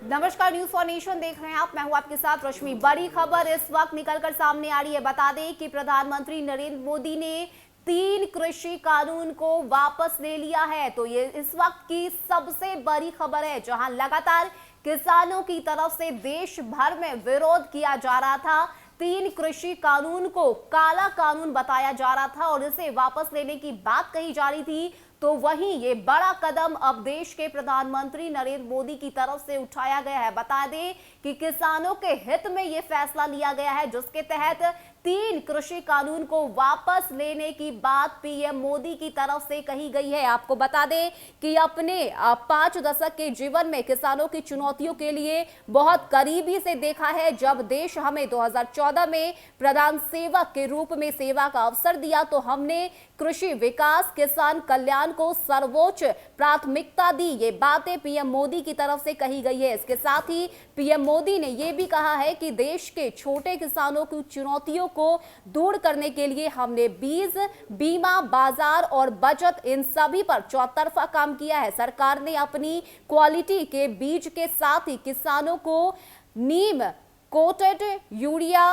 नमस्कार, news for nation देख रहे हैं आप। मैं हूं आपके साथ रश्मि। बड़ी खबर इस वक्त निकलकर सामने आ रही है। बता दें कि प्रधानमंत्री नरेंद्र मोदी ने 3 कृषि कानून को वापस ले लिया है। तो ये इस वक्त की सबसे बड़ी खबर है, जहां लगातार किसानों की तरफ से देश भर में विरोध किया जा रहा था। 3 कृषि कानून को काला कानून बताया जा रहा था और इसे वापस लेने की बात कही जा रही थी। तो वहीं ये बड़ा कदम अब देश के प्रधानमंत्री नरेंद्र मोदी की तरफ से उठाया गया है। बता दें कि किसानों के हित में ये फैसला लिया गया है, जिसके तहत 3 कृषि कानून को वापस लेने की बात पीएम मोदी की तरफ से कही गई है। आपको बता दें कि अपने 5 दशक के जीवन में किसानों की चुनौतियों के लिए बहुत करीबी से देखा है। जब देश हमें 2014 में प्रधान सेवक के रूप में सेवा का अवसर दिया, तो हमने कृषि विकास, किसान कल्याण को सर्वोच्च प्राथमिकता दी। ये बातें पीएम मोदी की तरफ से कही गई है। इसके साथ ही पीएम मोदी ने यह भी कहा है कि देश के छोटे किसानों की चुनौतियों को दूर करने के लिए हमने बीज, बीमा, बाजार और बचत, इन सभी पर चौतरफा काम किया है। सरकार ने अपनी क्वालिटी के बीज के साथ ही किसानों को neem coated urea,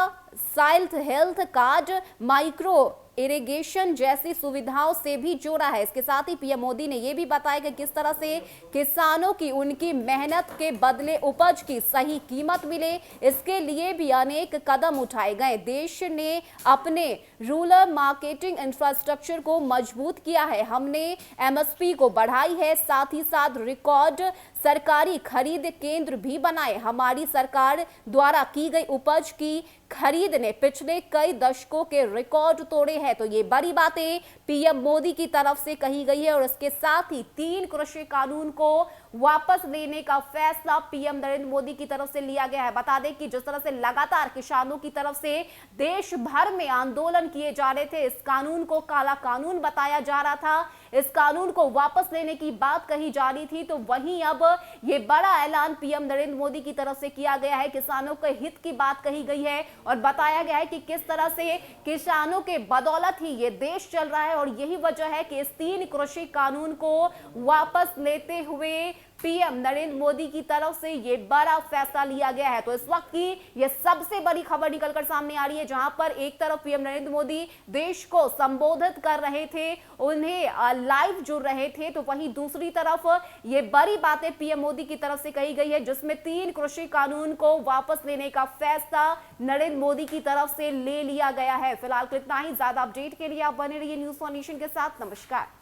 soil health card, micro irrigation जैसी सुविधाओं से भी जोड़ा है। इसके साथ ही पीएम मोदी ने यह भी बताया कि किस तरह से किसानों की उनकी मेहनत के बदले उपज की सही कीमत मिले, इसके लिए भी अनेक कदम उठाए गए। देश ने अपने रूरल मार्केटिंग इंफ्रास्ट्रक्चर को मजबूत किया है। हमने एमएसपी को बढ़ाई है, साथ ही साथ रिकॉर्ड सरकारी खरीद केंद्र भी बनाए। हमारी सरकार द्वारा की गई उपज की खरीद ने पिछले कई दशकों के रिकॉर्ड तोड़े हैं। तो ये बड़ी बातें पीएम मोदी की तरफ से कही गई है और इसके साथ ही 3 कृषि कानून को वापस लेने का फैसला पीएम नरेंद्र मोदी की तरफ से लिया गया है। बता दें कि जिस तरह से लगातार किसानों की तरफ से देश भर में आंदोलन किए जा रहे थे, इस कानून को काला कानून बताया जा रहा था, इस कानून को वापस लेने की बात कही जा रही थी, तो वहीं अब ये बड़ा ऐलान पीएम नरेंद्र मोदी की तरफ से किया गया है। किसानों के हित की बात कही गई है और बताया गया है कि किस तरह से किसानों के बदौलत ही ये देश चल रहा है और यही वजह है कि इस 3 कृषि कानून को वापस लेते हुए पीएम नरेंद्र मोदी की तरफ से ये बड़ा फैसला लिया गया है। तो इस वक्त की ये सबसे बड़ी खबर निकलकर सामने आ रही है, जहां पर एक तरफ पीएम नरेंद्र मोदी देश को संबोधित कर रहे थे, उन्हें लाइव जुड़ रहे थे, तो वहीं दूसरी तरफ ये बड़ी बातें पीएम मोदी की तरफ से कही गई है, जिसमें 3 कृषि कानून को वापस लेने का फैसला नरेंद्र मोदी की तरफ से ले लिया गया है। फिलहाल इतना ही। ज्यादा अपडेट के लिए आप बने रहिए न्यूज फॉर नेशन के साथ। नमस्कार।